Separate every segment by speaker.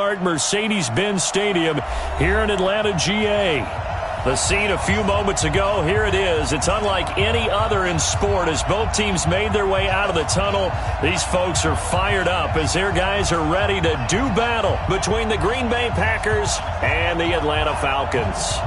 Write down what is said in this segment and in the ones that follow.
Speaker 1: state-of-the-art Mercedes-Benz Stadium here in Atlanta, GA. The scene a few moments ago, here it is. It's unlike any other in sport as both teams made their way out of the tunnel. These folks are fired up as their guys are ready to do battle between the Green Bay Packers and the Atlanta Falcons.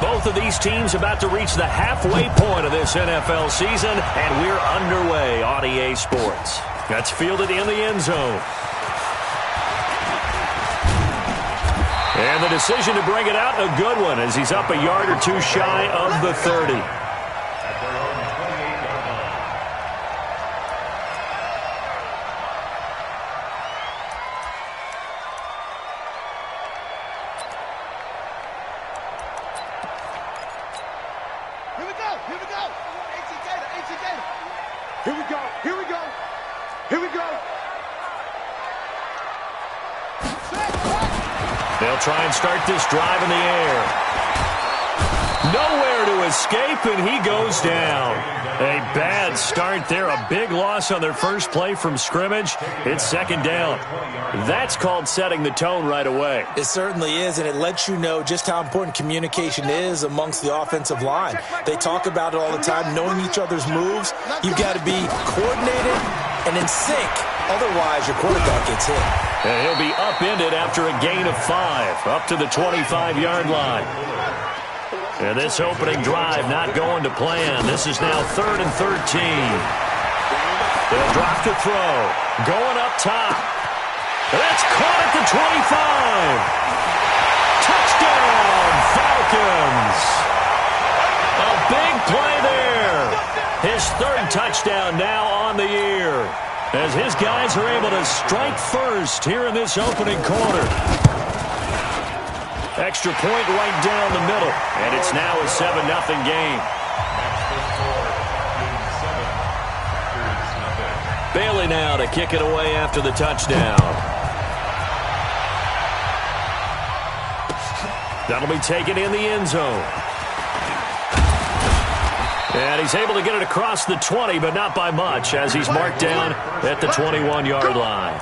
Speaker 1: Both of these teams about to reach the halfway point of this NFL season, and we're underway on EA Sports. That's fielded in the end zone. And the decision to bring it out, a good one, as he's up a yard or two shy of the 30. They'll try and start this drive in the air. Nowhere to escape, and he goes down. A bad start there. A big loss on their first play from scrimmage. It's second down. That's called setting the tone right away.
Speaker 2: It certainly is, and it lets you know just how important communication is amongst the offensive line. They talk about it all the time, knowing each other's moves. You've got to be coordinated and in sync. Otherwise, your quarterback gets hit.
Speaker 1: And he'll be upended after a gain of 5, up to the 25-yard line. And this opening drive not going to plan. This is now 3rd and 13. They'll drop to throw. Going up top. That's caught at the 25. Touchdown, Falcons. A big play there. His 3rd touchdown now on the year, as his guys are able to strike first here in this opening quarter. Extra point right down the middle, and it's now a 7-0 game. Bailey now to kick it away after the touchdown. That'll be taken in the end zone. And he's able to get it across the 20, but not by much, as he's marked down at the 21-yard line.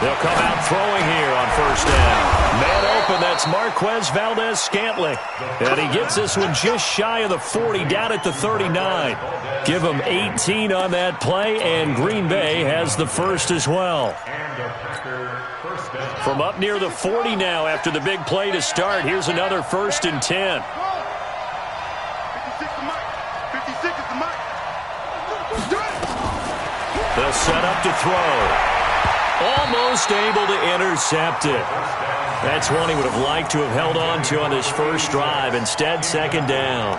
Speaker 1: They'll come out throwing here on first down. Man open, that's Marquez Valdez-Scantling. And he gets this one just shy of the 40, down at the 39. Give him 18 on that play, and Green Bay has the first as well. From up near the 40 now after the big play to start, here's another 1st and 10. They'll set up to throw. Almost able to intercept it. That's one he would have liked to have held on to on his first drive. Instead, second down.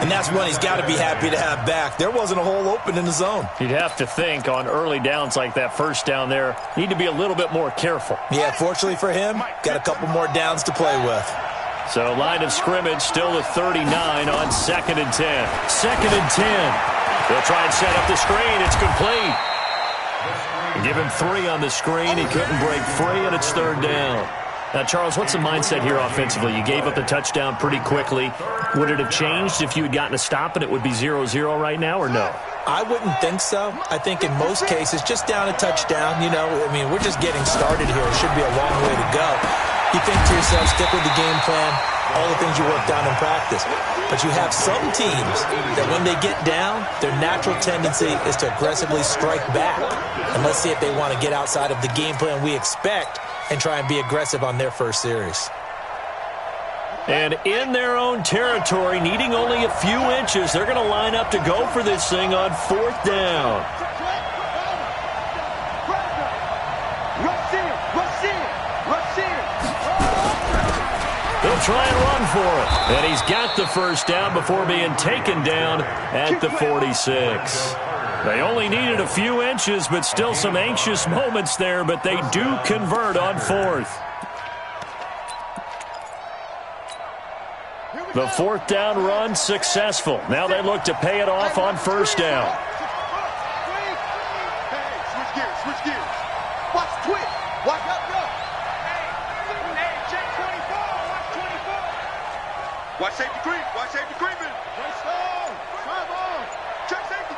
Speaker 2: And that's one he's got to be happy to have back. There wasn't a hole open in the zone.
Speaker 1: You'd have to think on early downs like that first down there, need to be a little bit more careful.
Speaker 2: Yeah, fortunately for him, got a couple more downs to play with.
Speaker 1: So line of scrimmage still the 39 on 2nd and 10. 2nd and 10. They'll try and set up the screen. It's complete. Give him 3 on the screen. He couldn't break free, and it's 3rd down. Now, Charles, what's the mindset here offensively? You gave up the touchdown pretty quickly. Would it have changed if you had gotten a stop and it would be 0-0 right now, or no?
Speaker 2: I wouldn't think so. I think in most cases, just down a touchdown, you know, I mean, we're just getting started here. It should be a long way to go. You think to yourself, stick with the game plan, all the things you worked on in practice. But you have some teams that when they get down, their natural tendency is to aggressively strike back. And let's see if they want to get outside of the game plan we expect and try and be aggressive on their first series.
Speaker 1: And in their own territory, needing only a few inches, they're going to line up to go for this thing on 4th down. They'll try and run for it. And he's got the first down before being taken down at the 46. They only needed a few inches, but still some anxious moments there, but they do convert on 4th. The fourth down run successful. Now they look to pay it off on first down.
Speaker 3: Switch gears. Watch twitch. Watch up, go. Hey, check 24. Watch 24. Watch safety creep. Watch safety creeping. Check safety.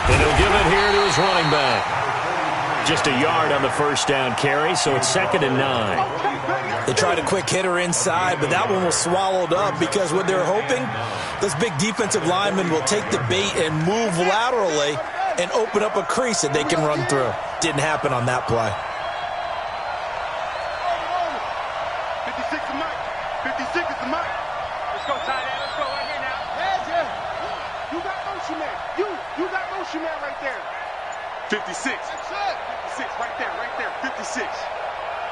Speaker 1: And he'll give it here to his running back. Just a yard on the first down carry, so it's 2nd and 9.
Speaker 2: They tried a quick hitter inside, but that one was swallowed up because what they're hoping, those big defensive linemen will take the bait and move laterally and open up a crease that they can run through. Didn't happen on that play.
Speaker 3: 56 is Mike. 56 is the Mike. Let's go, tight end. Let's go right here now. Yeah. You got motion man. You got motion man right there. 56. That's it. 56 right there. 56.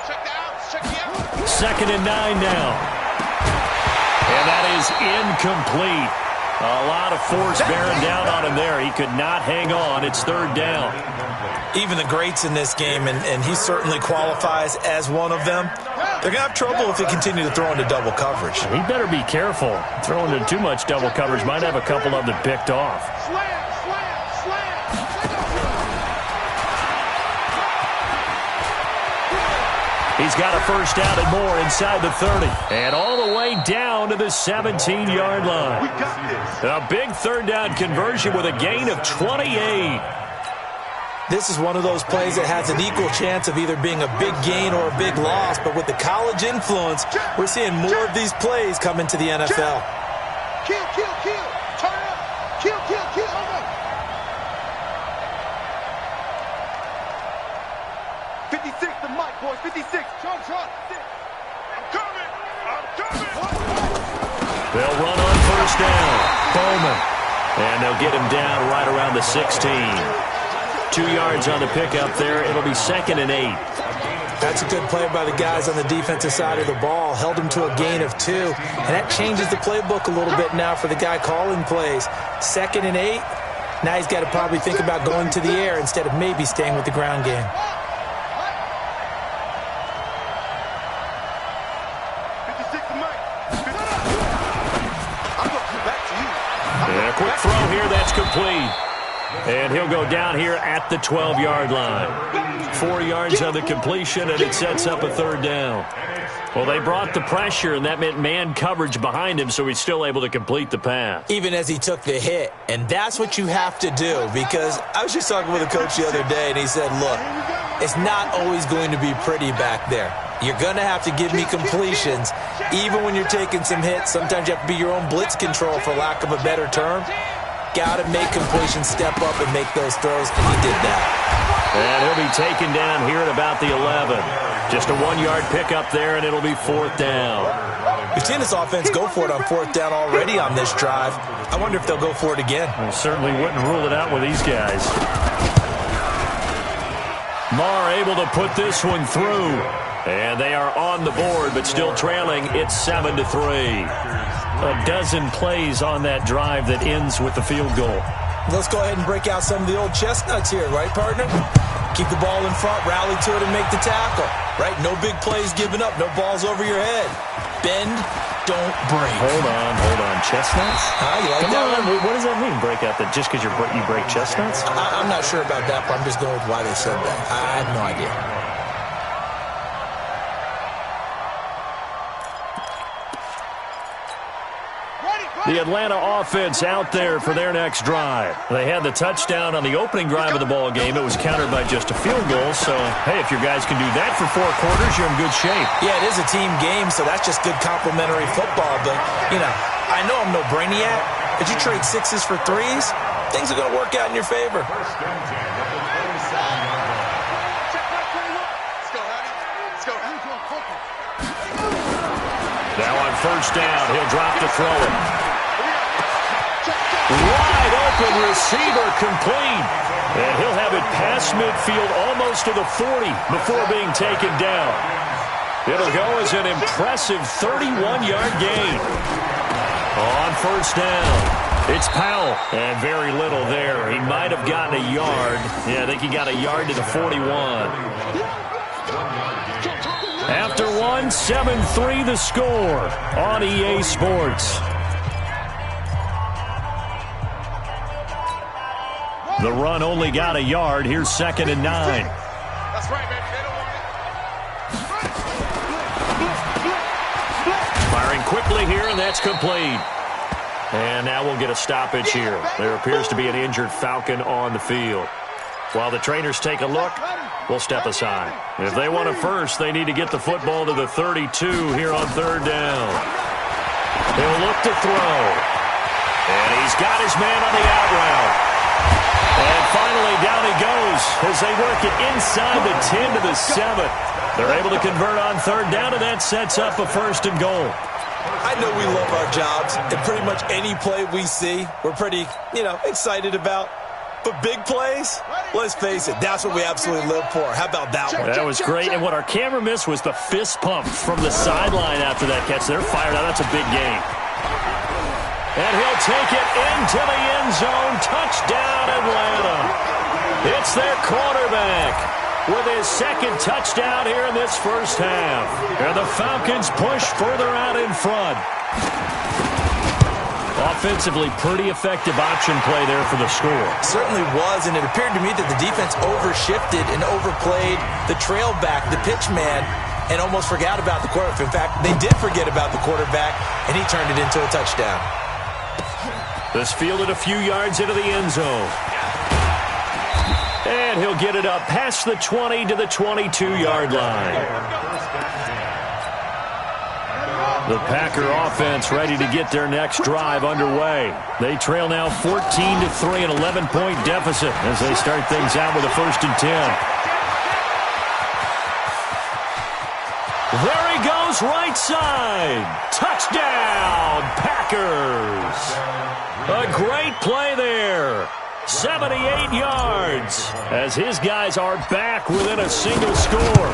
Speaker 3: Check the outs. Check the outs.
Speaker 1: 2nd and 9 now. And that is incomplete. A lot of force bearing down on him there. He could not hang on. It's 3rd down.
Speaker 2: Even the greats in this game, and he certainly qualifies as one of them, they're going to have trouble if they continue to throw into double coverage.
Speaker 1: He better be careful. Throwing into too much double coverage might have a couple of them picked off.
Speaker 3: Slam.
Speaker 1: He's got a first down and more inside the 30. And all the way down to the 17-yard line.
Speaker 3: We got this.
Speaker 1: A big 3rd down conversion with a gain of 28.
Speaker 2: This is one of those plays that has an equal chance of either being a big gain or a big loss. But with the college influence, we're seeing more of these plays come into the NFL.
Speaker 3: Kill. Turn up. Kill. Hold on. 56 the mic, boys. 56. Shot. I'm coming.
Speaker 1: They'll run on first down. Bowman. And they'll get him down right around the 16. 2 yards on the pickup there. It'll be 2nd and 8.
Speaker 2: That's a good play by the guys on the defensive side of the ball. Held him to a gain of 2. And that changes the playbook a little bit now for the guy calling plays. 2nd and 8. Now he's got to probably think about going to the air instead of maybe staying with the ground game.
Speaker 1: And a quick throw here, that's complete. And he'll go down here at the 12-yard line. 4 yards on the completion, and it sets up a 3rd down. Well, they brought the pressure, and that meant man coverage behind him, so he's still able to complete the pass.
Speaker 2: Even as he took the hit. And that's what you have to do, because I was just talking with a coach the other day, and he said, look, it's not always going to be pretty back there. You're going to have to give me completions, even when you're taking some hits. Sometimes you have to be your own blitz control, for lack of a better term. Got to make completions, step up, and make those throws, and he did that.
Speaker 1: And he'll be taken down here at about the 11. Just a 1-yard pickup there, and it'll be 4th down.
Speaker 2: We've seen this offense go for it on 4th down already on this drive. I wonder if they'll go for it again.
Speaker 1: I certainly wouldn't rule it out with these guys. Marr able to put this one through. And they are on the board, but still trailing. It's 7-3. A dozen plays on that drive that ends with the field goal.
Speaker 2: Let's go ahead and break out some of the old chestnuts here, right, partner? Keep the ball in front, rally to it, and make the tackle, right? No big plays given up, no balls over your head. Bend, don't break.
Speaker 1: Hold on. Chestnuts?
Speaker 2: You like
Speaker 1: Come
Speaker 2: that
Speaker 1: on.
Speaker 2: one?
Speaker 1: What does that mean, break out? That just because you break chestnuts?
Speaker 2: I'm not sure about that, but I'm just going with why they said that. I have no idea.
Speaker 1: The Atlanta offense out there for their next drive. They had the touchdown on the opening drive of the ball game. It was countered by just a field goal. So, hey, if your guys can do that for 4 quarters, you're in good shape.
Speaker 2: Yeah, it is a team game, so that's just good complimentary football. But, I know I'm no brainiac, but you trade 6s for 3s, things are going to work out in your favor.
Speaker 1: Now on first down, he'll drop to throw it. Wide open receiver complete. And he'll have it past midfield almost to the 40 before being taken down. It'll go as an impressive 31-yard gain. On first down, it's Powell. And very little there. He might have gotten a yard. Yeah, I think he got a yard to the 41. After 1, 1, 7-3 the score on EA Sports. The run only got a yard. Here's 2nd and 9.
Speaker 3: That's right, baby. They don't want it.
Speaker 1: Firing quickly here, and that's complete. And now we'll get a stoppage here. There appears to be an injured Falcon on the field. While the trainers take a look, we'll step aside. If they want it first, they need to get the football to the 32 here on 3rd down. He'll look to throw. And he's got his man on the out route. And finally, down he goes as they work it inside the 10 to the 7. They're able to convert on 3rd down, and that sets up a 1st and goal.
Speaker 2: I know we love our jobs, and pretty much any play we see, we're pretty, excited about. But big plays, let's face it, that's what we absolutely live for. How about that one?
Speaker 1: That was great, and what our camera missed was the fist pump from the sideline after that catch. They're fired out. That's a big game. And he'll take it into the end zone. Touchdown, Atlanta. It's their quarterback with his 2nd touchdown here in this first half. And the Falcons push further out in front. Offensively, pretty effective option play there for the score.
Speaker 2: Certainly was, and it appeared to me that the defense overshifted and overplayed the trail back, the pitch man, and almost forgot about the quarterback. In fact, they did forget about the quarterback, and he turned it into a touchdown.
Speaker 1: This fielded a few yards into the end zone. And he'll get it up past the 20 to the 22-yard line. The Packer offense ready to get their next drive underway. They trail now 14-3, an 11-point deficit as they start things out with a 1st and 10. There he goes, right side. Touchdown, Packers. A great play there. 78 yards as his guys are back within a single score.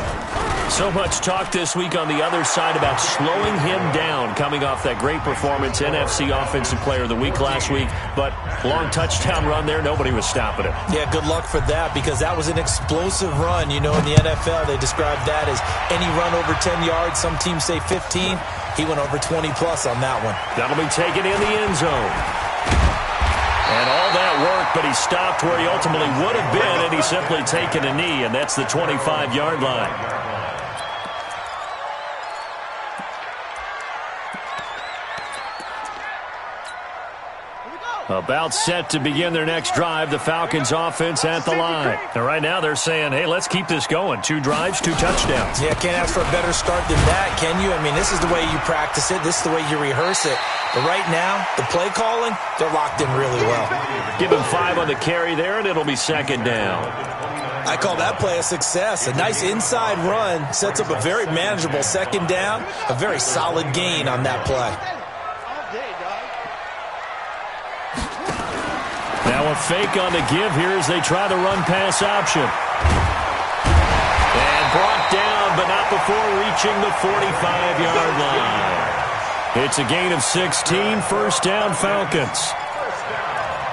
Speaker 1: So much talk this week on the other side about slowing him down coming off that great performance, NFC Offensive Player of the Week last week. But long touchdown run there, nobody was stopping him.
Speaker 2: Yeah, good luck for that because that was an explosive run. In the NFL, they describe that as any run over 10 yards. Some teams say 15. He went over 20-plus on that one.
Speaker 1: That'll be taken in the end zone. And all that work, but he stopped where he ultimately would have been, and he's simply taken a knee, and that's the 25-yard line. About set to begin their next drive, the Falcons offense at the line. And right now they're saying, hey, let's keep this going. 2 drives, 2 touchdowns.
Speaker 2: Yeah, can't ask for a better start than that, can you? This is the way you practice it. This is the way you rehearse it. But right now, the play calling, they're locked in really well.
Speaker 1: Give him 5 on the carry there, and it'll be 2nd down.
Speaker 2: I call that play a success. A nice inside run sets up a very manageable 2nd down, a very solid gain on that play.
Speaker 1: Now a fake on the give here as they try the run-pass option. And brought down, but not before reaching the 45-yard line. It's a gain of 16, 1st down Falcons.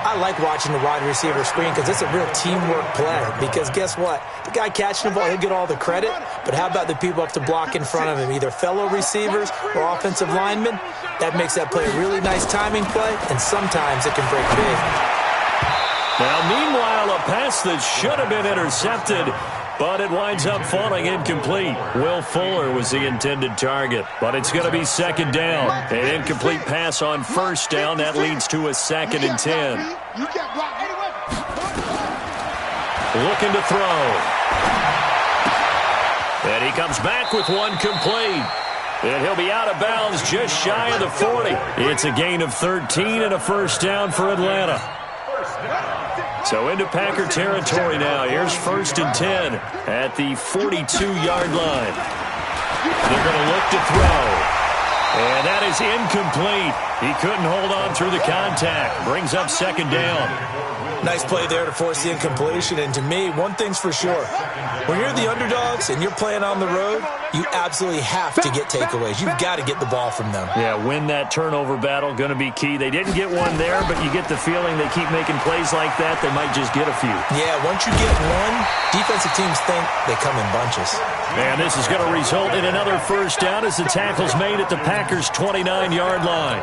Speaker 2: I like watching the wide receiver screen because it's a real teamwork play. Because guess what? The guy catching the ball, he'll get all the credit. But how about the people up to block in front of him, either fellow receivers or offensive linemen? That makes that play a really nice timing play, and sometimes it can break big.
Speaker 1: Now, meanwhile, a pass that should have been intercepted, but it winds up falling incomplete. Will Fuller was the intended target, but it's going to be 2nd down. An incomplete pass on 1st down. That leads to a 2nd and 10. Looking to throw. And he comes back with one complete. And he'll be out of bounds just shy of the 40. It's a gain of 13 and a 1st down for Atlanta. So into Packer territory now. Here's 1st and 10 at the 42-yard line. They're going to look to throw. And that is incomplete. He couldn't hold on through the contact. Brings up second down.
Speaker 2: Nice play there to force the incompletion. And to me, one thing's for sure. When you're the underdogs and you're playing on the road, you absolutely have to get takeaways. You've got to get the ball from them.
Speaker 1: Yeah, win that turnover battle, going to be key. They didn't get one there, but you get the feeling they keep making plays like that, they might just get a few.
Speaker 2: Yeah, once you get one, defensive teams think they come in bunches.
Speaker 1: And this is going to result in another first down as the tackle's made at the Packers' 29-yard line.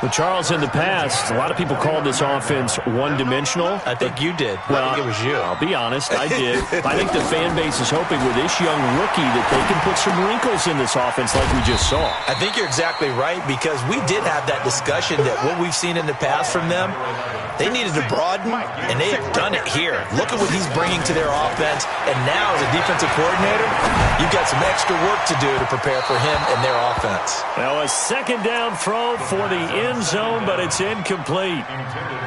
Speaker 1: Well, Charles, in the past, a lot of people called this offense one-dimensional.
Speaker 2: I think you did.
Speaker 1: Well,
Speaker 2: I think it was you.
Speaker 1: I'll be honest, I did. I think the fan base is hoping with this young rookie that they can put some wrinkles in this offense like we just saw.
Speaker 2: I think you're exactly right, because we did have that discussion that what we've seen in the past from them, they needed to broaden, and they have done it here. Look at what he's bringing to their offense, and now as a defensive coordinator, you've got some extra work to do to prepare for him and their offense.
Speaker 1: Now a second down throw for the end zone, but it's incomplete.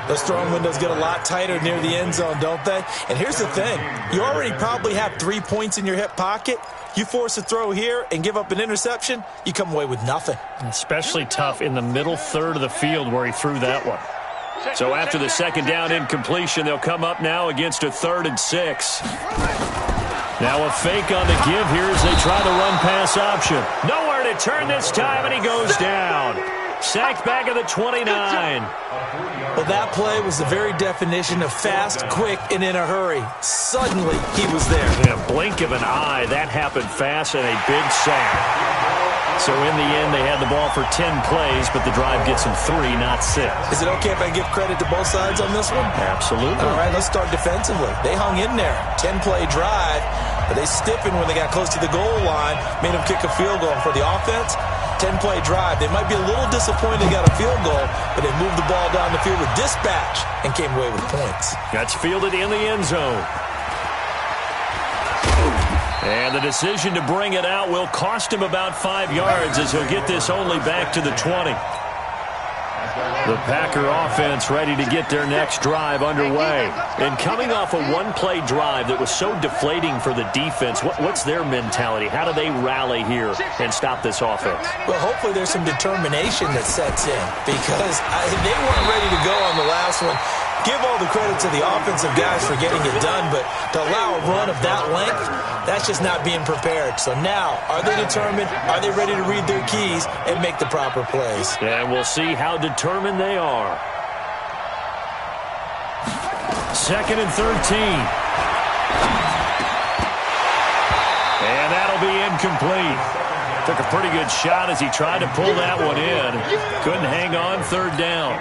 Speaker 2: Those throwing windows get a lot tighter near the end zone, don't they? And here's the thing. You already probably have 3 points in your hip pocket. You force a throw here and give up an interception, you come away with nothing.
Speaker 1: Especially tough in the middle third of the field where he threw that one. So after the second down incompletion, they'll come up now against a 3rd and 6. Now a fake on the give here as they try the run-pass option. Nowhere to turn this time, and he goes down. Sacked back at the 29.
Speaker 2: Well, that play was the very definition of fast, quick, and in a hurry. Suddenly, he was there.
Speaker 1: In a blink of an eye, that happened fast, and a big sack. So in the end, they had the ball for 10 plays, but the drive gets them 3, not 6.
Speaker 2: Is it okay if I give credit to both sides on this one?
Speaker 1: Absolutely.
Speaker 2: All right, let's start defensively. They hung in there. 10-play drive, but they stiffened when they got close to the goal line, made them kick a field goal. And for the offense, 10-play drive. They might be a little disappointed they got a field goal, but they moved the ball down the field with dispatch and came away with points.
Speaker 1: That's fielded in the end zone. And the decision to bring it out will cost him about 5 yards as he'll get this only back to the 20. The Packer offense ready to get their next drive underway. And coming off a one-play drive that was so deflating for the defense, what's their mentality? How do they rally here and stop this offense?
Speaker 2: Well, hopefully there's some determination that sets in, because they weren't ready to go on the last one. Give all the credit to the offensive guys for getting it done, but to allow a run of that length, that's just not being prepared. So now, are they determined? Are they ready to read their keys and make the proper plays?
Speaker 1: And we'll see how determined they are. 2nd and 13. And that'll be incomplete. Took a pretty good shot as he tried to pull that one in. Couldn't hang on 3rd down.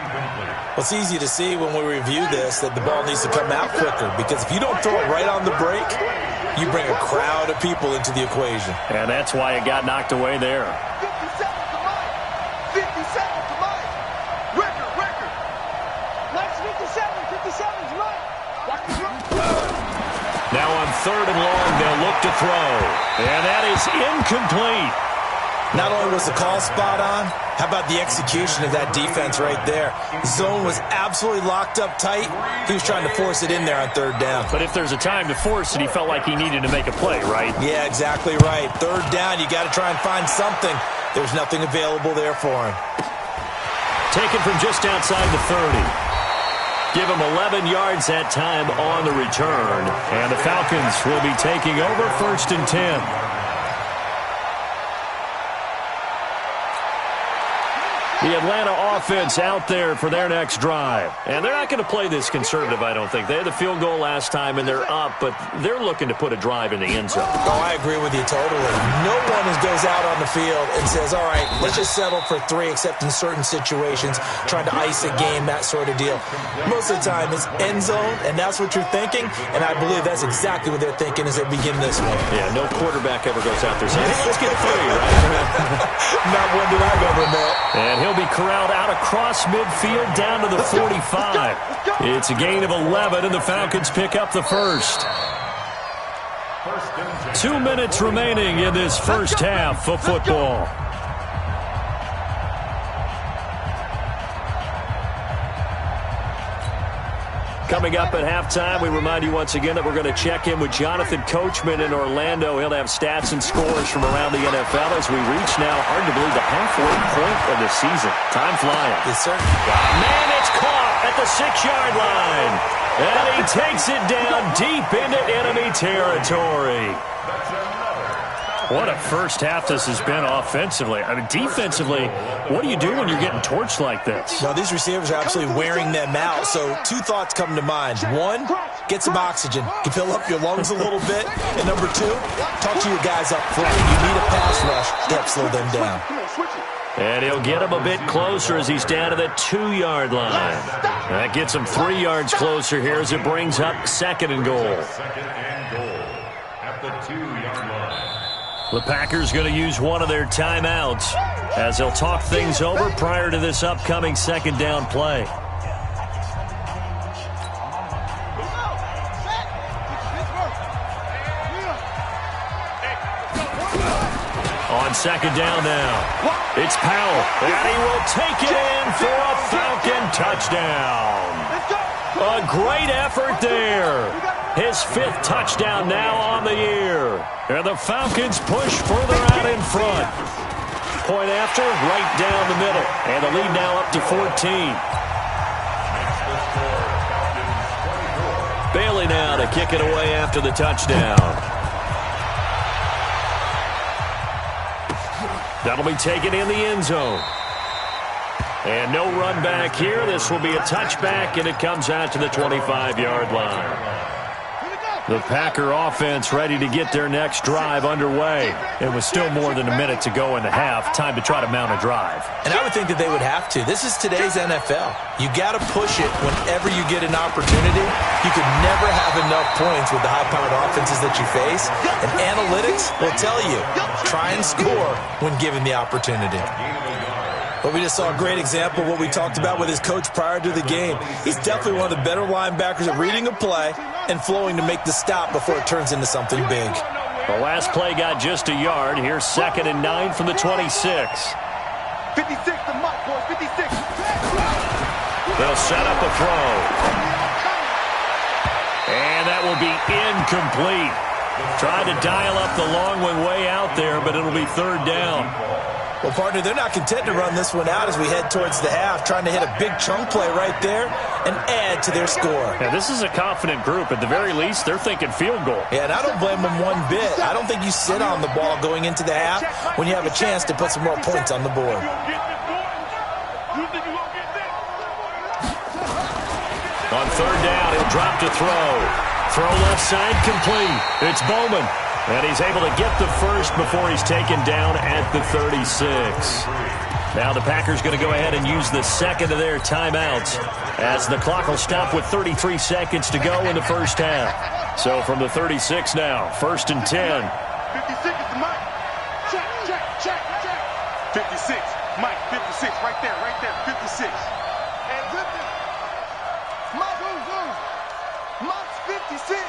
Speaker 2: Well, it's easy to see when we review this that the ball needs to come out quicker, because if you don't throw it right on the break, you bring a crowd of people into the equation.
Speaker 1: And that's why it got knocked away there.
Speaker 3: 50 seconds to Mike. 50 seconds to Mike. Record. Mike's 57. 57 to Mike. Watch the run.
Speaker 1: Now on 3rd and long, they'll look to throw. And that is incomplete.
Speaker 2: Not only was the call spot on, how about the execution of that defense right there? Zone was absolutely locked up tight. He was trying to force it in there on 3rd down.
Speaker 1: But if there's a time to force it, he felt like he needed to make a play, right?
Speaker 2: Yeah, exactly right. 3rd down, you got to try and find something. There's nothing available there for him.
Speaker 1: Taken from just outside the 30. Give him 11 yards that time on the return. And the Falcons will be taking over 1st and 10. The Atlanta offense out there for their next drive. And they're not going to play this conservative, I don't think. They had the field goal last time, and they're up, but they're looking to put a drive in the end zone.
Speaker 2: Oh, I agree with you totally. No one goes out on the field and says, all right, let's just settle for 3, except in certain situations, trying to ice a game, that sort of deal. Most of the time, it's end zone, and that's what you're thinking, and I believe that's exactly what they're thinking as they begin this one.
Speaker 1: Yeah, no quarterback ever goes out there saying, hey, let's get 3, right?
Speaker 2: Not one that I've ever met.
Speaker 1: And he'll be corralled out across midfield down to the 45. It's a gain of 11, and the Falcons pick up the first. 2 minutes remaining in this first half of football. Coming up at halftime, we remind you once again that we're going to check in with Jonathan Coachman in Orlando. He'll have stats and scores from around the NFL as we reach now, hard to believe, the halfway point of the season. Time flying.
Speaker 2: Yes, sir.
Speaker 1: Man, it's caught at the 6-yard line. And he takes it down deep into enemy territory. What a first half this has been offensively. I mean, defensively, what do you do when you're getting torched like this?
Speaker 2: Well, these receivers are absolutely wearing them out. So 2 thoughts come to mind. 1, get some oxygen. You fill up your lungs a little bit. And number 2, talk to your guys up front. You need a pass rush to help slow them down.
Speaker 1: And he'll get him a bit closer as he's down to the 2-yard line. That gets him 3 yards closer here as it brings up 2nd and goal.
Speaker 4: Second and goal at the 2-yard line.
Speaker 1: The Packers going to use one of their timeouts as they'll talk things over prior to this upcoming 2nd down play. On 2nd down now, it's Powell, and he will take it in for a Falcon touchdown. A great effort there. His 5th touchdown now on the year. And the Falcons push further out in front. Point after, right down the middle. And the lead now up to 14. Bailey now to kick it away after the touchdown. That'll be taken in the end zone. And no run back here. This will be a touchback, and it comes out to the 25-yard line. The Packer offense ready to get their next drive underway. It was still more than a minute to go in the half. Time to try to mount a drive.
Speaker 2: And I would think that they would have to. This is today's NFL. You got to push it whenever you get an opportunity. You could never have enough points with the high-powered offenses that you face. And analytics will tell you, try and score when given the opportunity. But we just saw a great example of what we talked about with his coach prior to the game. He's definitely one of the better linebackers at reading a play and flowing to make the stop before it turns into something big.
Speaker 1: The last play got just a yard. Here's 2nd and 9 from the 26.
Speaker 3: 56 to Mike, boys, 56.
Speaker 1: They'll set up a throw. And that will be incomplete. Tried to dial up the long one way out there, but it'll be 3rd down.
Speaker 2: Well, partner, they're not content to run this one out as we head towards the half, trying to hit a big chunk play right there and add to their score.
Speaker 1: Yeah, this is a confident group. At the very least, they're thinking field goal.
Speaker 2: Yeah, and I don't blame them one bit. I don't think you sit on the ball going into the half when you have a chance to put some more points on the board.
Speaker 1: On 3rd down, he'll drop to throw. Throw left side complete. It's Bowman. And he's able to get the first before he's taken down at the 36. Now the Packers going to go ahead and use the 2nd of their timeouts as the clock will stop with 33 seconds to go in the first half. So from the 36 now, 1st and 10.
Speaker 3: 56 is the Mike. Check. 56, Mike, 56, right there, 56. And Mike's 56.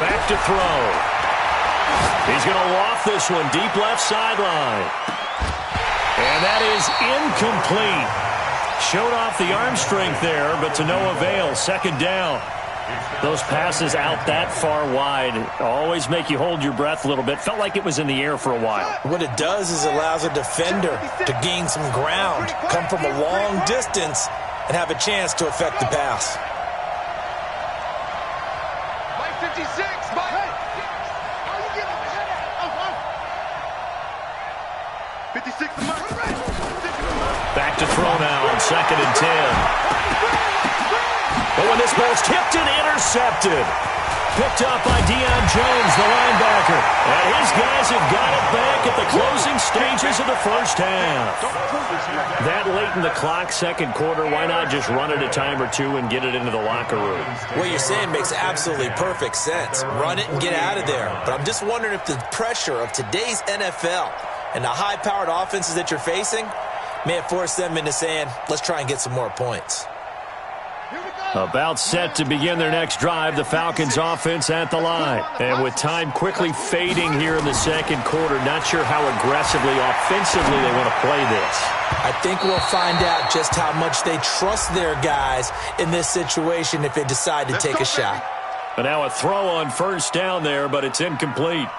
Speaker 1: Back to throw. He's going to loft this one deep left sideline. And that is incomplete. Showed off the arm strength there, but to no avail. 2nd down. Those passes out that far wide always make you hold your breath a little bit. Felt like it was in the air for a while.
Speaker 2: What it does is it allows a defender to gain some ground, come from a long distance, and have a chance to affect the pass.
Speaker 3: 56, Mike. Hey. 56 to Mike.
Speaker 1: Back to throw now on 2nd and 10. But when this ball's tipped and intercepted. Picked up by Deion Jones, the linebacker. And his guys have got it back at the closing stages of the first half. That late in the clock, 2nd quarter, why not just run it a time or two and get it into the locker room?
Speaker 2: What you're saying makes absolutely perfect sense. Run it and get out of there. But I'm just wondering if the pressure of today's NFL and the high-powered offenses that you're facing may have forced them into saying, let's try and get some more points.
Speaker 1: About set to begin their next drive, the Falcons offense at the line. And with time quickly fading here in the second quarter, not sure how aggressively, offensively they want to play this.
Speaker 2: I think we'll find out just how much they trust their guys in this situation if they decide to take a shot.
Speaker 1: But now a throw on first down there, but it's incomplete.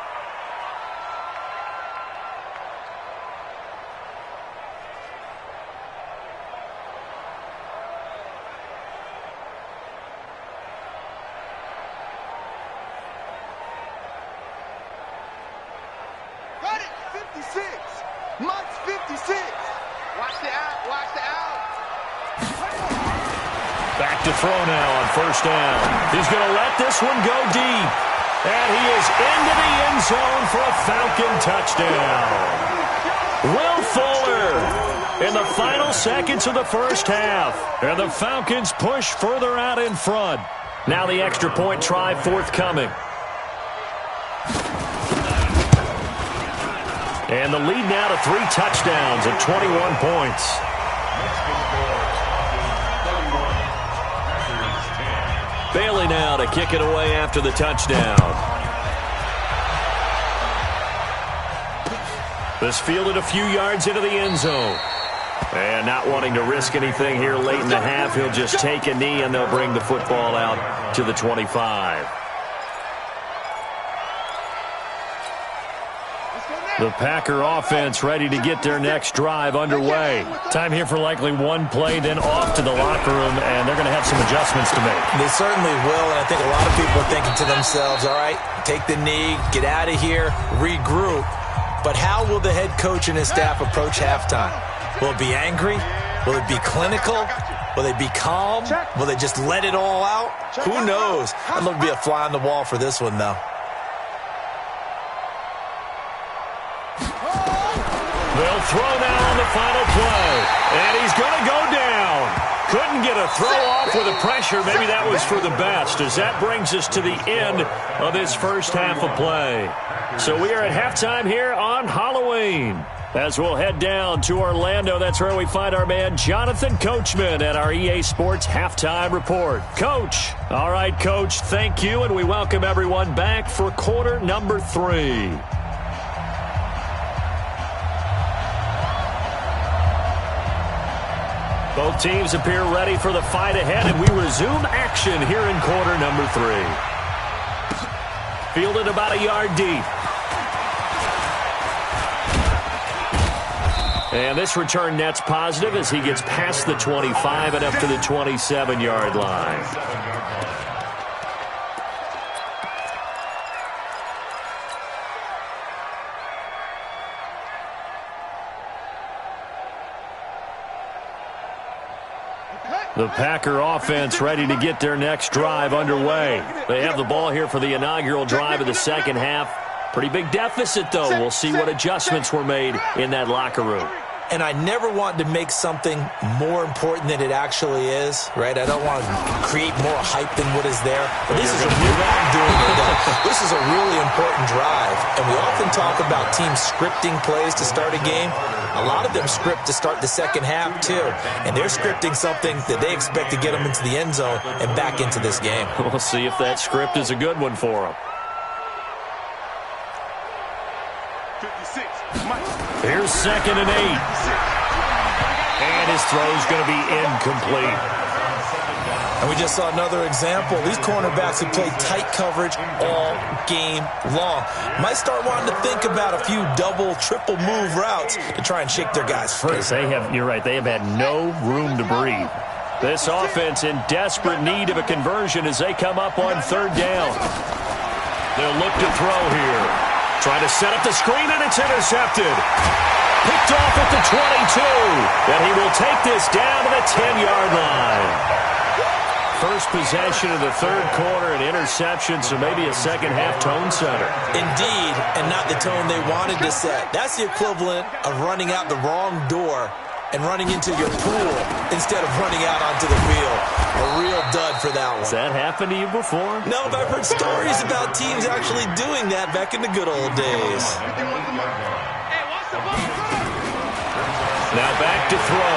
Speaker 1: Back to throw now on first down. He's going to let this one go deep. And he is into the end zone for a Falcon touchdown. Will Fuller in the final seconds of the first half. And the Falcons push further out in front. Now the extra point try forthcoming. And the lead now to 3 touchdowns at 21 points. Bailey now to kick it away after the touchdown. This fielded a few yards into the end zone. And not wanting to risk anything here late in the half, he'll just take a knee and they'll bring the football out to the 25. The Packer offense ready to get their next drive underway. Time here for likely one play, then off to the locker room, and they're going to have some adjustments to make.
Speaker 2: They certainly will, and I think a lot of people are thinking to themselves, all right, take the knee, get out of here, regroup. But how will the head coach and his staff approach halftime? Will it be angry? Will it be clinical? Will they be calm? Will they just let it all out? Who knows? I'd love to be a fly on the wall for this one, though.
Speaker 1: They'll throw now on the final play. And he's going to go down. Couldn't get a throw off with the pressure. Maybe that was for the best, as that brings us to the end of this first half of play. So we are at halftime here on Halloween. As we'll head down to Orlando, that's where we find our man Jonathan Coachman at our EA Sports Halftime Report. Coach. All right, Coach, thank you, and we welcome everyone back for quarter number 3. Both teams appear ready for the fight ahead, and we resume action here in quarter number 3. Fielded about a yard deep. And this return net's positive as he gets past the 25 and up to the 27-yard line. The Packer offense ready to get their next drive underway. They have the ball here for the inaugural drive of the second half. Pretty big deficit, though. We'll see what adjustments were made in that locker room.
Speaker 2: And I never want to make something more important than it actually is, right? I don't want to create more hype than what is there. But this is a really important drive. And we often talk about teams scripting plays to start a game. A lot of them script to start the second half, too. And they're scripting something that they expect to get them into the end zone and back into this game.
Speaker 1: We'll see if that script is a good one for them. Here's 2nd and 8. And his throw's going to be incomplete.
Speaker 2: And we just saw another example. These cornerbacks have played tight coverage all game long. Might start wanting to think about a few double, triple move routes to try and shake their guys free.
Speaker 1: You're right, they have had no room to breathe. This offense in desperate need of a conversion as they come up on 3rd down. They'll look to throw here. Try to set up the screen, and it's intercepted. Picked off at the 22. And he will take this down to the 10-yard line. First possession of the 3rd quarter, an interception, so maybe a second-half tone setter.
Speaker 2: Indeed, and not the tone they wanted to set. That's the equivalent of running out the wrong door and running into your pool instead of running out onto the field. A real dud for that one.
Speaker 1: Has that happened to you before?
Speaker 2: No, but I've heard stories about teams actually doing that back in the good old days.
Speaker 1: Now back to throw.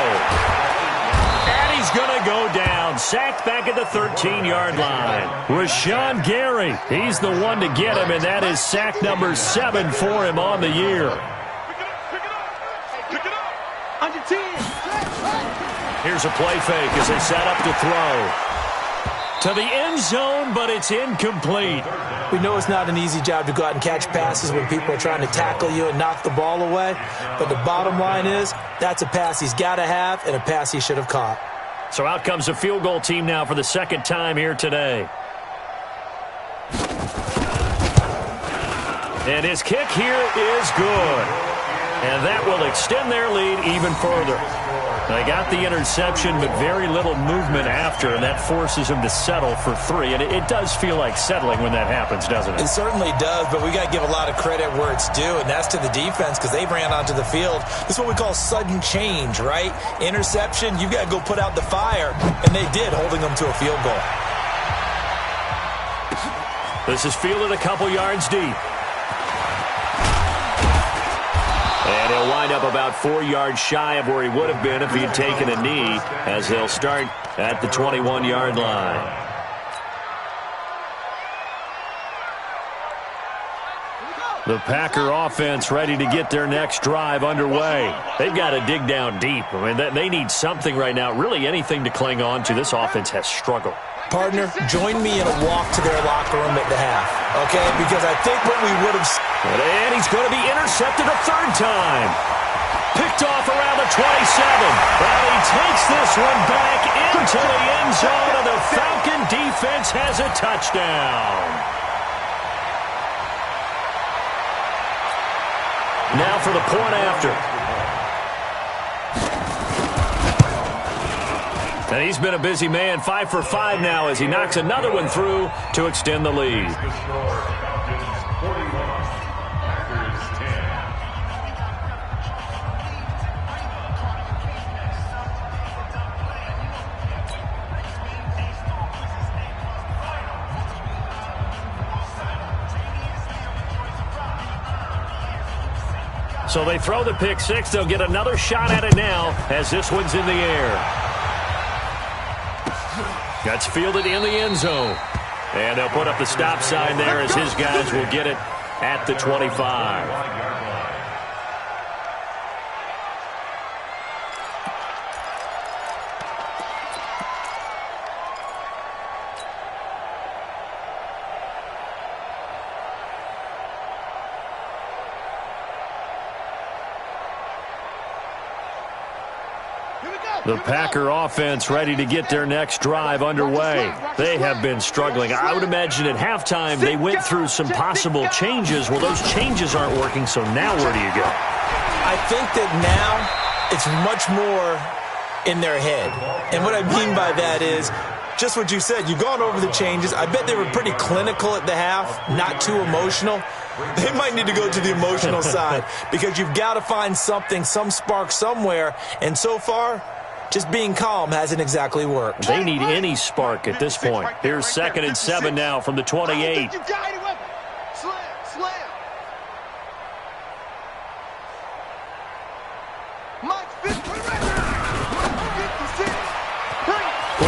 Speaker 1: And he's going to go down. down. Sacked back at the 13-yard line. Rashawn Gary, he's the one to get him, and that is sack number 7 for him on the year.
Speaker 3: Pick it up. Under 10.
Speaker 1: Here's a play fake as they set up to throw. To the end zone, but it's incomplete.
Speaker 2: We know it's not an easy job to go out and catch passes when people are trying to tackle you and knock the ball away. But the bottom line is, that's a pass he's got to have and a pass he should have caught.
Speaker 1: So out comes the field goal team now for the second time here today. And his kick here is good. And that will extend their lead even further. They got the interception, but very little movement after, and that forces them to settle for 3. And it does feel like settling when that happens, doesn't it?
Speaker 2: It certainly does, but we got to give a lot of credit where it's due, and that's to the defense because they ran onto the field. This is what we call sudden change, right? Interception, you got to go put out the fire, and they did, holding them to a field goal.
Speaker 1: This is fielded a couple yards deep. And he'll wind up about 4 yards shy of where he would have been if he had taken a knee, as they'll start at the 21-yard line. The Packer offense ready to get their next drive underway. They've got to dig down deep. I mean, they need something right now, really anything to cling on to. This offense has struggled.
Speaker 2: Partner, join me in a walk to their locker room at the half, okay? Because I think what we would have...
Speaker 1: And he's going to be intercepted a third time. Picked off around the 27. Well, he takes this one back into the end zone, and the Falcon defense has a touchdown. Now for the point after. And he's been a busy man, 5 for 5 now as he knocks another one through to extend the lead. So they throw the pick six. They'll get another shot at it now as this one's in the air. That's fielded in the end zone. And they'll put up the stop sign there as his guys will get it at the 25. The Packer offense ready to get their next drive underway. They have been struggling. I would imagine at halftime they went through some possible changes. Well, those changes aren't working, so now where do you go?
Speaker 2: I think that now it's much more in their head. And what I mean by that is just what you said. You've gone over the changes. I bet they were pretty clinical at the half, not too emotional. They might need to go to the emotional side because you've got to find something, some spark somewhere. And so far, just being calm hasn't exactly worked.
Speaker 1: They need any spark at this point. Here's 2nd and 7 now from the 28. Quick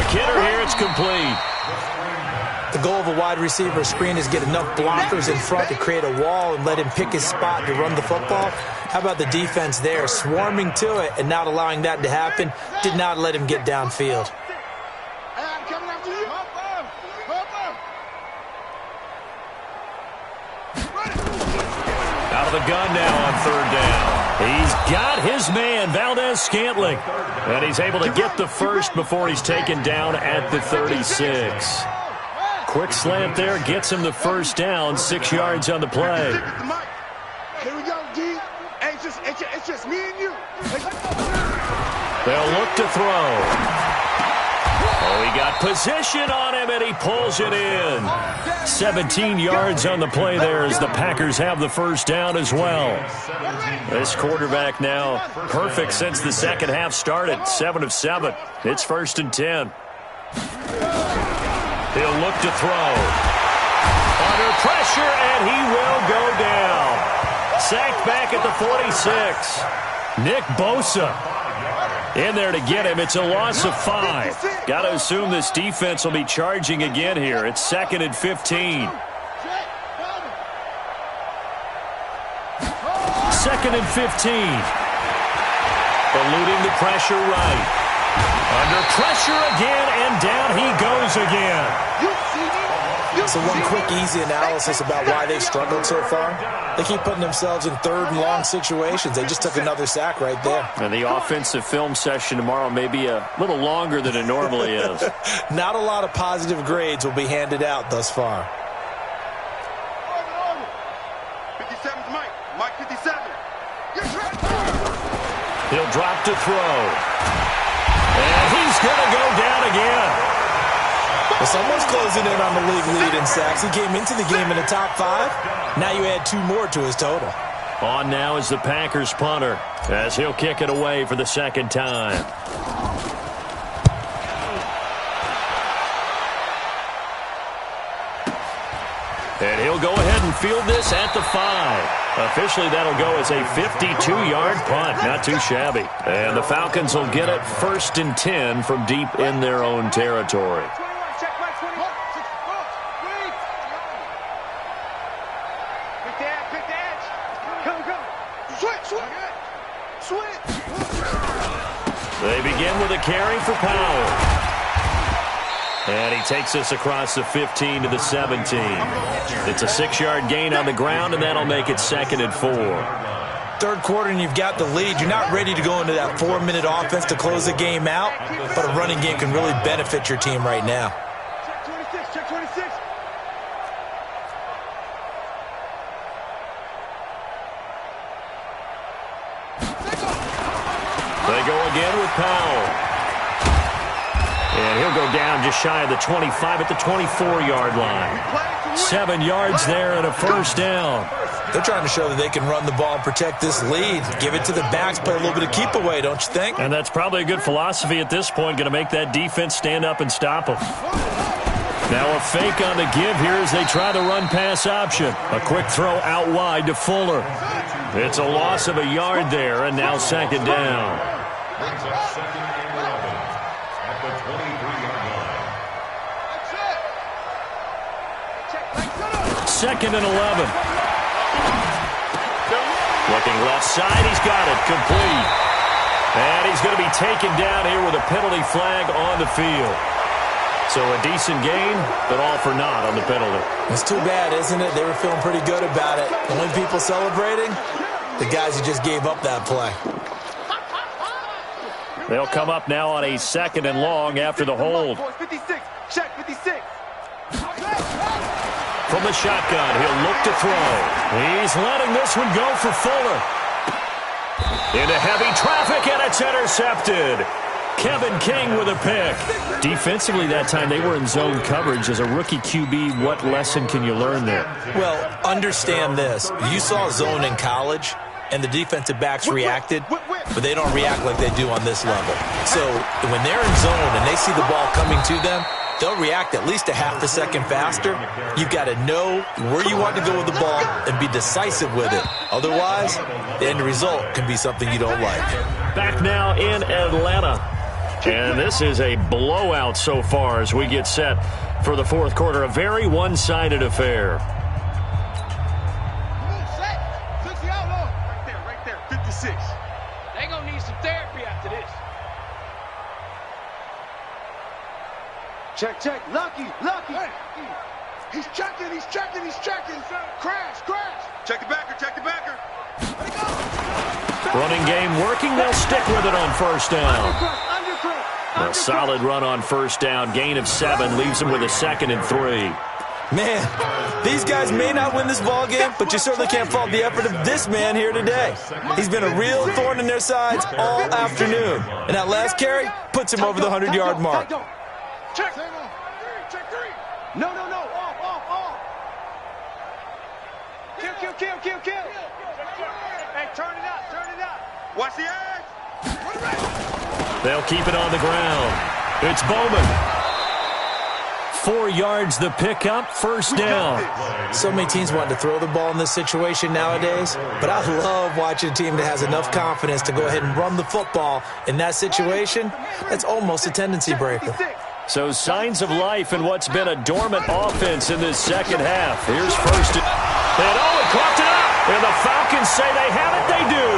Speaker 1: hitter here, it's complete.
Speaker 2: The goal of a wide receiver screen is get enough blockers in front to create a wall and let him pick his spot to run the football. How about the defense there, swarming to it and not allowing that to happen? Did not let him get downfield.
Speaker 1: Out of the gun now on 3rd down. He's got his man, Valdez-Scantling. And he's able to get the first before he's taken down at the 36. Quick slant there, gets him the first down, 6 yards on the play.
Speaker 3: Here we go, D. Hey, it's just me and you.
Speaker 1: They'll look to throw. Oh, he got position on him, and he pulls it in. 17 yards on the play there as the Packers have the first down as well. This quarterback now perfect since the second half started, 7 of 7. It's 1st and 10. He'll look to throw. Under pressure, and he will go down. Sacked back at the 46. Nick Bosa In there to get him. It's a loss of 5. Got to assume this defense will be charging again here. It's 2nd and 15. 2nd and 15. Eluding the pressure right. Under pressure again, and down he goes again.
Speaker 2: So one quick, easy analysis about why they've struggled so far. They keep putting themselves in 3rd and long situations. They just took another sack right there.
Speaker 1: And the offensive film session tomorrow may be a little longer than it normally is.
Speaker 2: Not a lot of positive grades will be handed out thus far.
Speaker 3: 57's Mike. Mike 57.
Speaker 1: He'll drop to throw. And he's going to go down again.
Speaker 2: Well, someone's closing in on the league lead in sacks. He came into the game in the top 5. Now you add 2 more to his total.
Speaker 1: On now is the Packers punter as he'll kick it away for the 2nd time. And he'll go ahead and field this at the 5. Officially, that'll go as a 52-yard punt. Not too shabby. And the Falcons will get it 1st and 10 from deep in their own territory. They begin with a carry for Powell. And he takes us across the 15 to the 17. It's a 6-yard gain on the ground, and that'll make it 2nd and 4.
Speaker 2: 3rd quarter, and you've got the lead. You're not ready to go into that 4-minute offense to close the game out, but a running game can really benefit your team right now.
Speaker 3: Check 26, check 26.
Speaker 1: They go again with Powell. And he'll go down just shy of the 25 at the 24-yard line. 7 yards there and a 1st down.
Speaker 2: They're trying to show that they can run the ball and protect this lead. Give it to the backs, play a little bit of keep away, don't you think?
Speaker 1: And that's probably a good philosophy at this point, going to make that defense stand up and stop them. Now a fake on the give here as they try the run-pass option. A quick throw out wide to Fuller. It's a loss of a yard there, and now 2nd down.
Speaker 4: Brings up 2nd and 11 at the 23-yard line.
Speaker 1: 2nd and 11. Looking left side, he's got it, complete. And he's going to be taken down here with a penalty flag on the field. So a decent gain, but all for naught on the penalty.
Speaker 2: It's too bad, isn't it? They were feeling pretty good about it. The only people celebrating, the guys who just gave up that play.
Speaker 1: They'll come up now on a 2nd and long after the hold.
Speaker 3: 56, check 56.
Speaker 1: From the shotgun, he'll look to throw. He's letting this one go for Fuller. Into heavy traffic, and it's intercepted. Kevin King with a pick. Defensively that time, they were in zone coverage. As a rookie QB, what lesson can you learn there?
Speaker 2: Well, understand this. You saw zone in college, and the defensive backs reacted, but they don't react like they do on this level. So when they're in zone and they see the ball coming to them, they'll react at least a half a second faster. You've got to know where you want to go with the ball and be decisive with it. Otherwise, the end result can be something you don't like.
Speaker 1: Back now in Atlanta. And this is a blowout so far as we get set for the 4th quarter. A very one-sided affair.
Speaker 3: Right there, 56.
Speaker 5: They gonna need some therapy after this.
Speaker 3: Check. Lucky. Hey. He's checking. Crash. Check the backer. Let it go.
Speaker 1: Running game working. They'll stick with it on 1st down. A solid run on 1st down. Gain of 7 leaves them with a 2nd and 3.
Speaker 2: Man, these guys may not win this ball game, but you certainly can't fault the effort of this man here today. He's been a real thorn in their sides all afternoon. And that last carry puts him over the 100-yard mark.
Speaker 3: Check 3. No. Off. Kill. Hey, turn it up. Watch the edge.
Speaker 1: They'll keep it on the ground. It's Bowman. 4 yards the pickup, first down.
Speaker 2: So many teams want to throw the ball in this situation nowadays, but I love watching a team that has enough confidence to go ahead and run the football in that situation. That's almost a tendency breaker.
Speaker 1: So signs of life in what's been a dormant offense in this second half. Here's first. And he caught it up. And the Falcons say they have it. They do.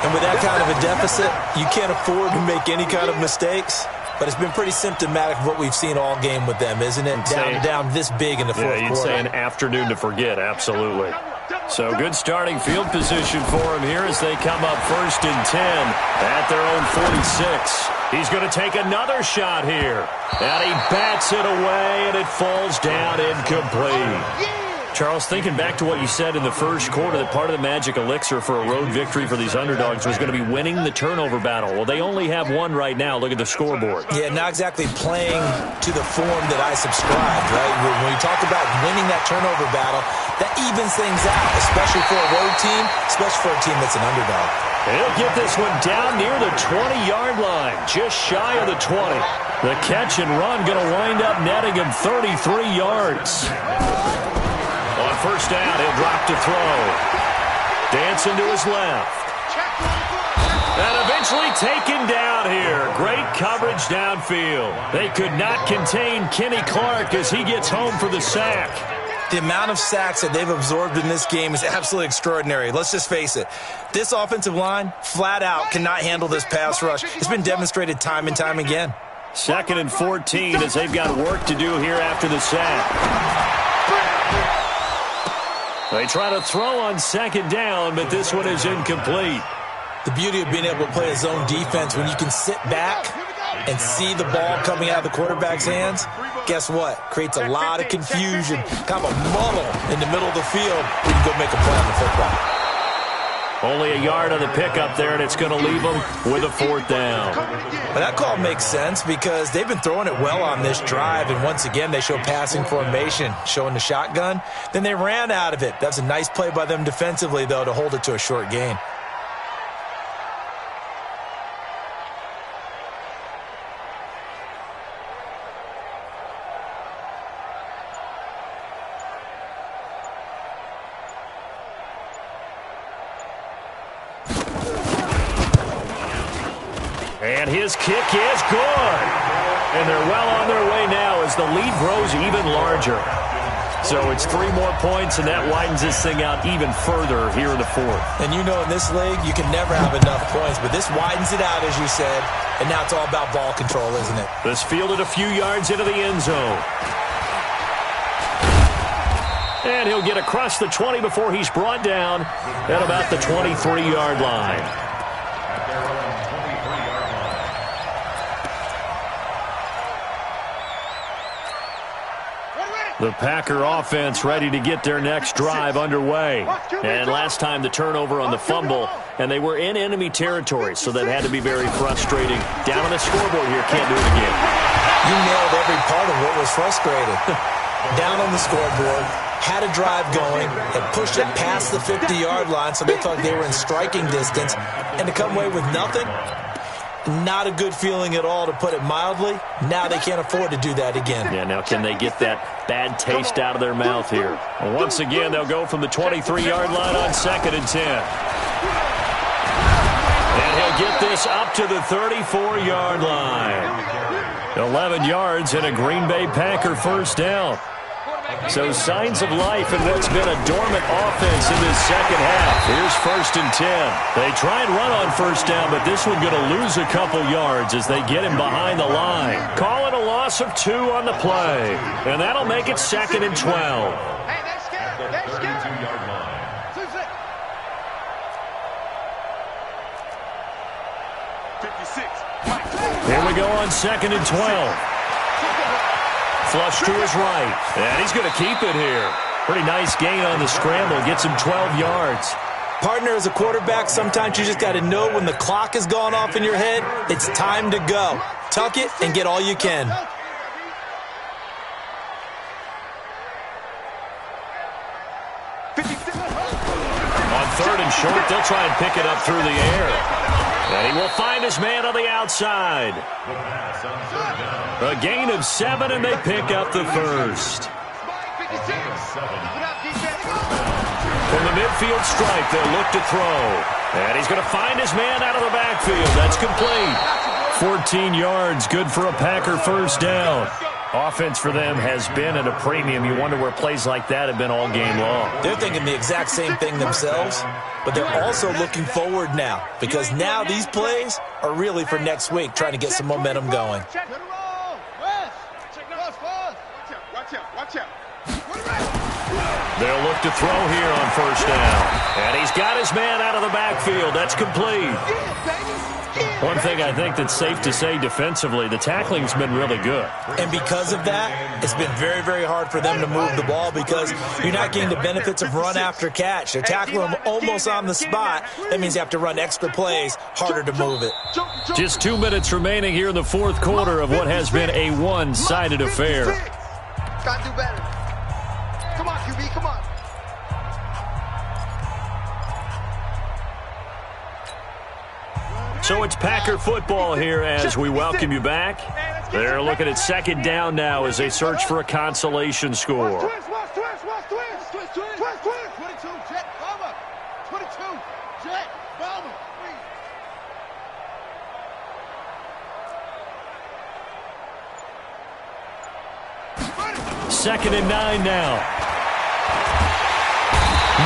Speaker 2: And with that kind of a deficit, you can't afford to make any kind of mistakes. But it's been pretty symptomatic of what we've seen all game with them, isn't it? Down this big in the fourth quarter.
Speaker 1: You'd say an afternoon to forget, absolutely. So good starting field position for him here as they come up 1st and 10 at their own 46. He's going to take another shot here. And he bats it away, and it falls down incomplete. Charles, thinking back to what you said in the first quarter, that part of the magic elixir for a road victory for these underdogs was going to be winning the turnover battle. Well, they only have one right now. Look at the scoreboard.
Speaker 2: Yeah, not exactly playing to the form that I subscribed, right? When you talk about winning that turnover battle, that evens things out, especially for a road team, especially for a team that's an underdog.
Speaker 1: He'll get this one down near the 20-yard line, just shy of the 20. The catch and run going to wind up netting him 33 yards. On first down, he'll drop to throw. Dancing to his left. And eventually taken down here. Great coverage downfield. They could not contain Kenny Clark as he gets home for the sack.
Speaker 2: The amount of sacks that they've absorbed in this game is absolutely extraordinary. Let's just face it. This offensive line, flat out, cannot handle this pass rush. It's been demonstrated time and time again.
Speaker 1: 2nd and 14 as they've got work to do here after the sack. They try to throw on 2nd down, but this one is incomplete.
Speaker 2: The beauty of being able to play a zone defense when you can sit back and see the ball coming out of the quarterback's hands, guess what? Creates a lot of confusion, kind of a muddle in the middle of the field when you go make a play on the football.
Speaker 1: Only a yard on the pickup there, and it's going to leave them with a 4th down.
Speaker 2: But that call makes sense because they've been throwing it well on this drive, and once again they show passing formation, showing the shotgun. Then they ran out of it. That's a nice play by them defensively, though, to hold it to a short gain.
Speaker 1: And his kick is good. And they're well on their way now as the lead grows even larger. So it's 3 more points, and that widens this thing out even further here in the 4th.
Speaker 2: And you know in this league, you can never have enough points, but this widens it out, as you said, and now it's all about ball control, isn't it?
Speaker 1: This fielded a few yards into the end zone. And he'll get across the 20 before he's brought down at about the 23-yard line. The Packer offense ready to get their next drive underway. And last time the turnover on the fumble, and they were in enemy territory, so that had to be very frustrating. Down on the scoreboard here, can't do it again.
Speaker 2: You nailed every part of what was frustrating. Down on the scoreboard, had a drive going, and pushed it past the 50-yard line, so they thought they were in striking distance, and to come away with nothing, not a good feeling at all, to put it mildly. Now they can't afford to do that again.
Speaker 1: Yeah, now can they get that bad taste out of their mouth here? Well, once again, they'll go from the 23-yard line on 2nd and 10. And he'll get this up to the 34-yard line. 11 yards and a Green Bay Packer first down. So signs of life in what's been a dormant offense in this second half. Here's 1st and 10. They try and run on first down, but this one going to lose a couple yards as they get him behind the line. Call it a loss of 2 on the play. And that'll make it 2nd and 12.
Speaker 3: Hey, that's scared. That's scared.
Speaker 4: 32-yard line.
Speaker 3: 56.
Speaker 1: Here we go on 2nd and 12. Flush to his right. And he's going to keep it here. Pretty nice gain on the scramble. Gets him 12 yards.
Speaker 2: Partner, as a quarterback, sometimes you just got to know when the clock has gone off in your head, it's time to go. Tuck it and get all you can.
Speaker 1: On 3rd and short, they'll try and pick it up through the air. And he will find his man on the outside. A gain of 7, and they pick up the first. From the midfield stripe, they'll look to throw. And he's going to find his man out of the backfield. That's complete. 14 yards, good for a Packer first down. Offense for them has been at a premium. You wonder where plays like that have been all game long.
Speaker 2: They're thinking the exact same thing themselves, but they're also looking forward now because now these plays are really for next week, trying to get some momentum going.
Speaker 1: They'll look to throw here on first down. And he's got his man out of the backfield. That's complete. One thing I think that's safe to say defensively, the tackling's been really good.
Speaker 2: And because of that, it's been very, very hard for them to move the ball because you're not getting the benefits of run after catch. They're tackling them almost on the spot. That means you have to run extra plays, harder to move it.
Speaker 1: Just 2 minutes remaining here in the fourth quarter of what has been a one-sided affair.
Speaker 3: Gotta do better. Come on, QB, come on.
Speaker 1: So it's Packer football here as we welcome you back. They're looking at second down now as they search for a consolation score.
Speaker 3: Twist, 22, jet, bomber. 22, jet, bomber.
Speaker 1: Second and 9 now.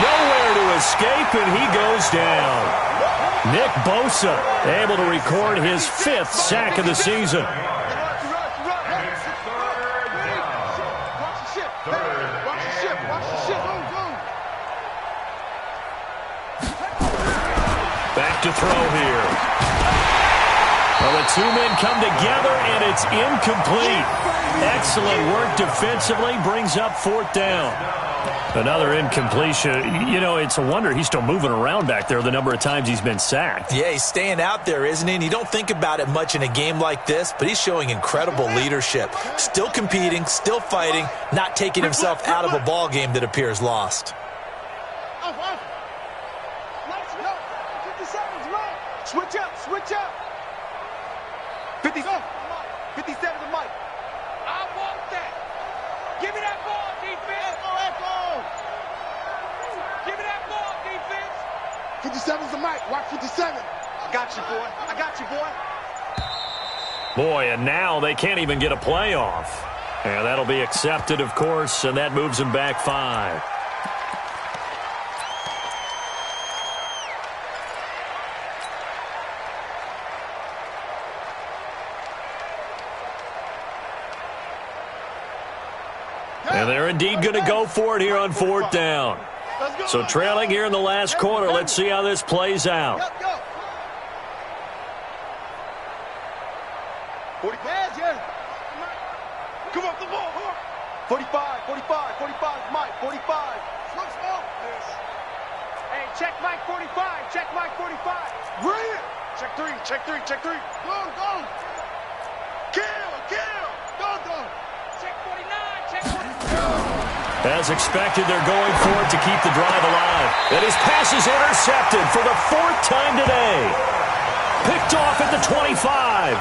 Speaker 1: Nowhere to escape, and he goes down. Nick Bosa able to record his 5th sack of the season. Back to throw here. Well, the two men come together, and it's incomplete. Excellent work defensively, brings up fourth down. Another incompletion. You know, it's a wonder he's still moving around back there the number of times he's been sacked.
Speaker 2: Yeah, he's staying out there, isn't he? And you don't think about it much in a game like this, but he's showing incredible leadership. Still competing, still fighting, not taking himself out of a ball game that appears lost.
Speaker 3: Switch up, switch up. 57 to Mike.
Speaker 5: I want that. Give me that ball, defense.
Speaker 3: Echo.
Speaker 5: Give me that ball, defense.
Speaker 3: 57's the Mike. Watch 57. I got you, boy. I got you, boy.
Speaker 1: Boy, and now they can't even get a play off. And that'll be accepted, of course, and that moves them back 5. And they're indeed going to go for it here on fourth down. So trailing here in the last quarter. Let's see how this plays out.
Speaker 3: Come on, the ball. 45, Mike, 45.
Speaker 5: Hey, check Mike 45. Check Mike 45.
Speaker 3: Brilliant.
Speaker 5: Check 3.
Speaker 3: Go. Kill. Go.
Speaker 5: Check 49. Check 49.
Speaker 1: As expected, they're going for it to keep the drive alive. And his pass is intercepted for the 4th time today. Picked off at the 25.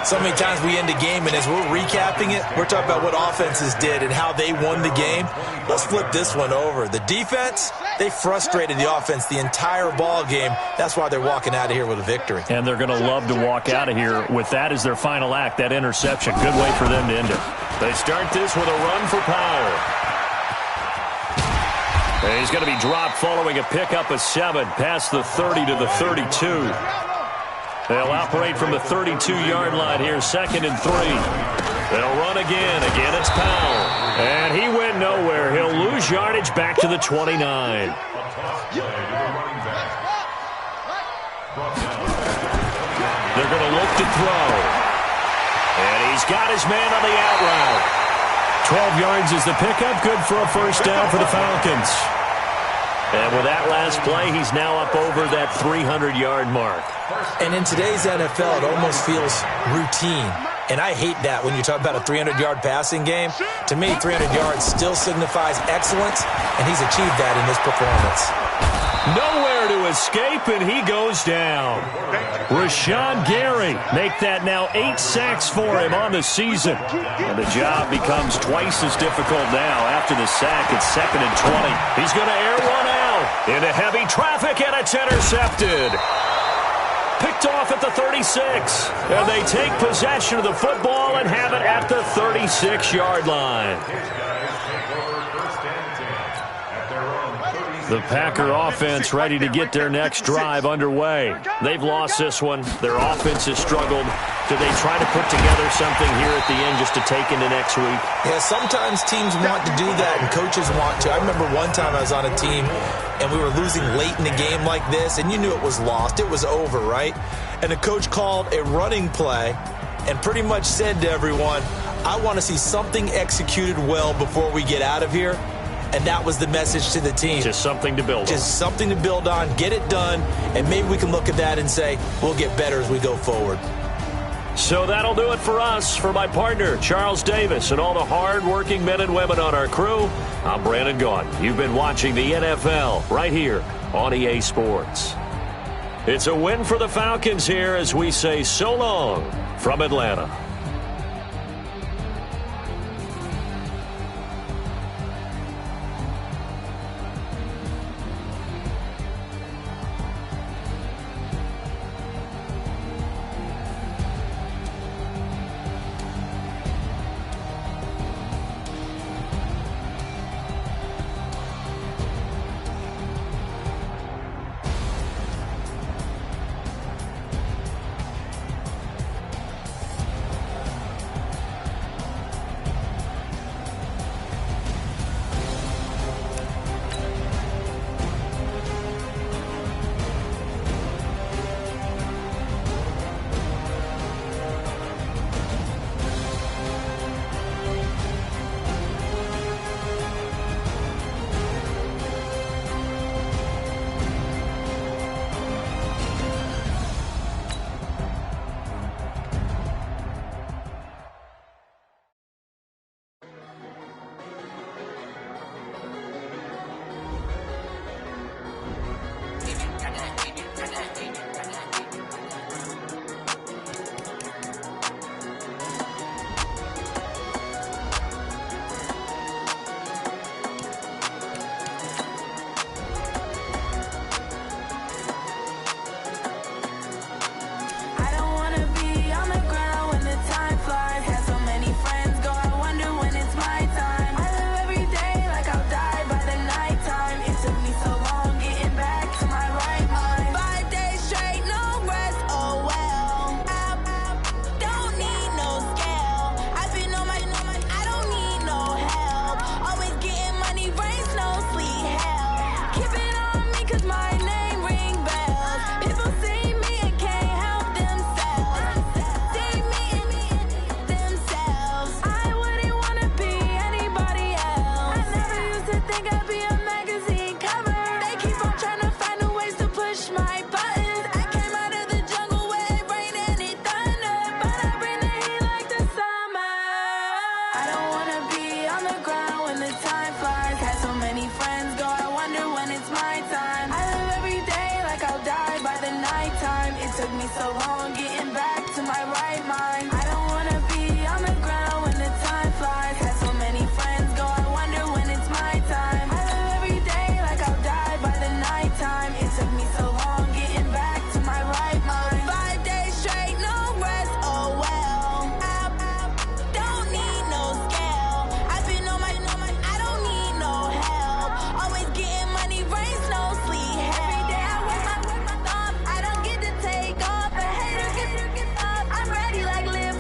Speaker 2: So many times we end a game, and as we're recapping it, we're talking about what offenses did and how they won the game. Let's flip this one over. The defense, they frustrated the offense the entire ball game. That's why they're walking out of here with a victory.
Speaker 1: And they're going to love to walk out of here with that as their final act, that interception. Good way for them to end it. They start this with a run for power. And he's going to be dropped following a pickup of 7 past the 30 to the 32. They'll operate from the 32-yard line here, 2nd and 3. They'll run again. Again, it's Powell. And he went nowhere. He'll lose yardage back to the 29. They're going to look to throw. And he's got his man on the out route. 12 yards is the pickup. Good for a first down for the Falcons. And with that last play, he's now up over that 300-yard mark.
Speaker 2: And in today's NFL, it almost feels routine. And I hate that when you talk about a 300-yard passing game. To me, 300 yards still signifies excellence, and he's achieved that in this performance.
Speaker 1: Nowhere there to escape, and he goes down. Rashawn Gary make that now 8 sacks for him on the season. And the job becomes twice as difficult now after the sack. It's 2nd and 20. He's going to air one out into heavy traffic, and it's intercepted. Picked off at the 36. And they take possession of the football and have it at the 36-yard line. The Packer offense ready to get their next drive underway. They've lost this one. Their offense has struggled. Do they try to put together something here at the end just to take into next week?
Speaker 2: Yeah, sometimes teams want to do that and coaches want to. I remember one time I was on a team and we were losing late in the game like this, and you knew it was lost. It was over, right? And the coach called a running play and pretty much said to everyone, I want to see something executed well before we get out of here. And that was the message to the team.
Speaker 1: Just something to build on.
Speaker 2: Just something to build on, get it done, and maybe we can look at that and say, we'll get better as we go forward.
Speaker 1: So that'll do it for us. For my partner, Charles Davis, and all the hard-working men and women on our crew, I'm Brandon Gaudin. You've been watching the NFL right here on EA Sports. It's a win for the Falcons here as we say so long from Atlanta.
Speaker 6: Like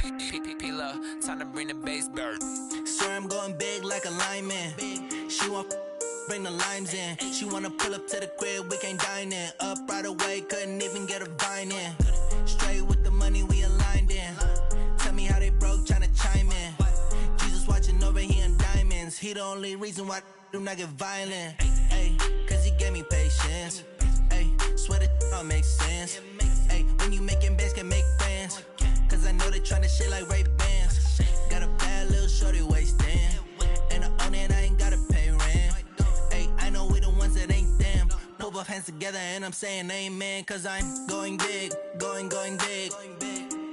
Speaker 6: Time to bring the bass bird.
Speaker 7: Swear I'm going big like a lineman. She want bring the limes in. She wanna pull up to the crib, we can't dine in. Up right away, couldn't even get a vine in. Straight with the money we aligned in. Tell me how they broke, tryna chime in. Jesus watching over here in diamonds. He the only reason why I do not get violent. Ay, cause he gave me patience. Ay, swear that all makes sense. Ay, when you making bands, can make friends. Cause I know they tryna shit like Ray-Bans. Got a bad little shorty wasting. And I own it, I ain't gotta pay rent. Ay, I know we the ones that ain't them. Pull both hands together and I'm saying amen. Cause I'm going big, going big.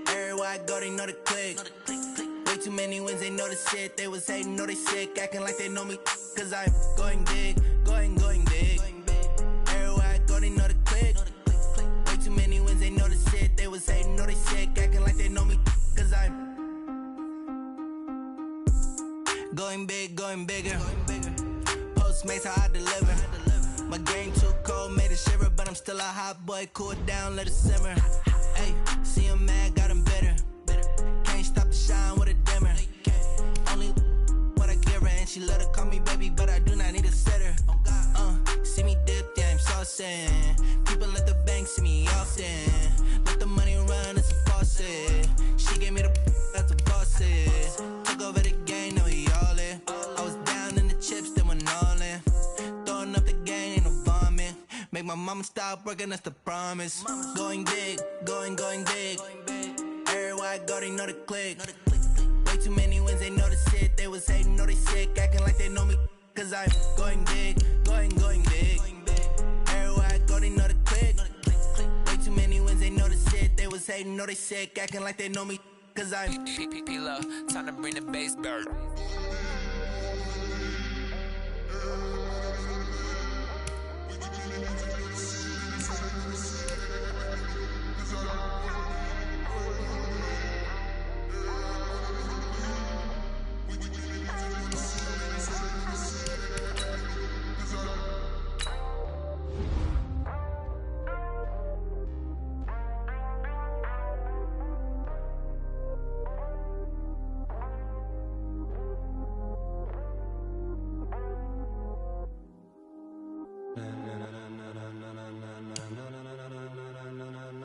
Speaker 7: Everywhere I go, they know the click. Way too many wins, they know the shit. They was hating, know they sick, acting like they know me. Cause I'm going big, going big. Everywhere I go, they know the click. Way too many wins, they know the shit. They was hating, know they sick, acting like they know me. Cause I'm going big, going bigger. Postmates how I deliver. My game too cold, made it shiver. But I'm still a hot boy, cool it down, let it simmer. Ay, see him mad, got him bitter. Can't stop the shine with a dimmer. Only what I give her, and she let her call me baby, but I do not need a sitter. See me dip, yeah, I'm saucing. People at the bank see me often. Let the money run, it's a faucet. She gave me the that's a faucet. Took over the game, now we all in. I was down in the chips, then went all in. Throwing up the game, ain't no vomit. Make my mama stop working, that's the promise. Going big, going big. Everywhere I go, they know the click. Way too many wins, they know the shit. They was hating, know they sick, acting like they know me. Cause I'm going big, going big. Everywhere I go, they know the click. Way too many wins, they know the shit. They was hating, know they sick, acting like they know me. Cause I'm
Speaker 6: time to bring the bass bird.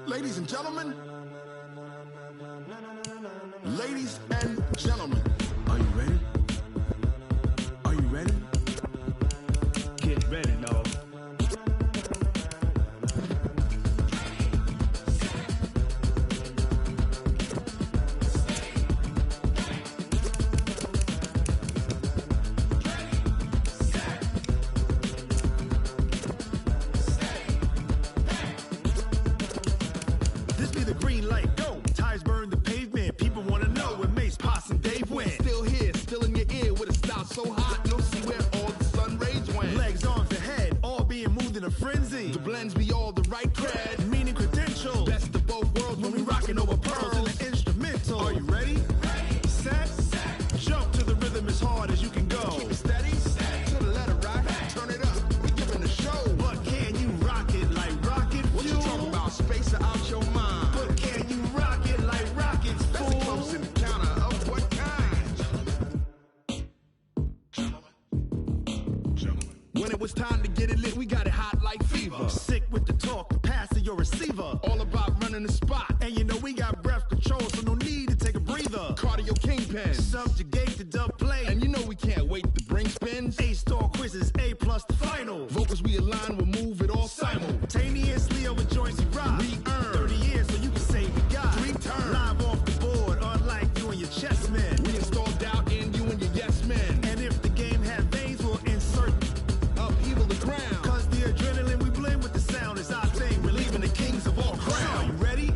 Speaker 8: Ladies and gentlemen, are you ready? Are you ready? Get ready, dog.
Speaker 9: So hot, no see where all the sun rays went.
Speaker 8: Legs, arms, and head, all being moved in a frenzy.
Speaker 9: The blends be all the right cred,
Speaker 8: meaning credentials.
Speaker 9: Best of both worlds when we rockin' over pearls
Speaker 8: in the instrumental.
Speaker 9: Are you ready?
Speaker 8: Set, jump to the rhythm as hard as you can go.
Speaker 9: Keep it steady, to the letter right. Turn it up, we giving the show.
Speaker 8: But can you rock it like rocket fuel?
Speaker 9: What you talking about? Space or out your mind?
Speaker 8: But can you rock it like rockets,
Speaker 9: That's
Speaker 8: fool?
Speaker 9: a close encounter of what kind? When it was time to get it lit, we got it hot like fever.
Speaker 8: Sick with the talk, pass to your receiver.
Speaker 9: All about running the spot.
Speaker 8: And you know we got breath control, so no need to take a breather.
Speaker 9: Cardio kingpin,
Speaker 8: subjugate the dub play.
Speaker 9: And you know we can't wait to bring spins.
Speaker 8: A-star quizzes, A+ the final.
Speaker 9: Vocals we align, we'll move it all
Speaker 8: simultaneously over joints we rock.
Speaker 9: We earn
Speaker 8: 30 years, so you can say we got
Speaker 9: 3 turns.
Speaker 8: Live off the board, unlike you and your chess men.
Speaker 9: We install doubt in you and your yes men.
Speaker 8: And if the game had veins, we'll insert
Speaker 9: upheaval the ground.
Speaker 8: Cause the adrenaline we blend with the sound is our thing. We're leaving the kings of all crowns. So are you ready?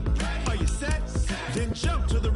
Speaker 8: Are you set? Then jump to the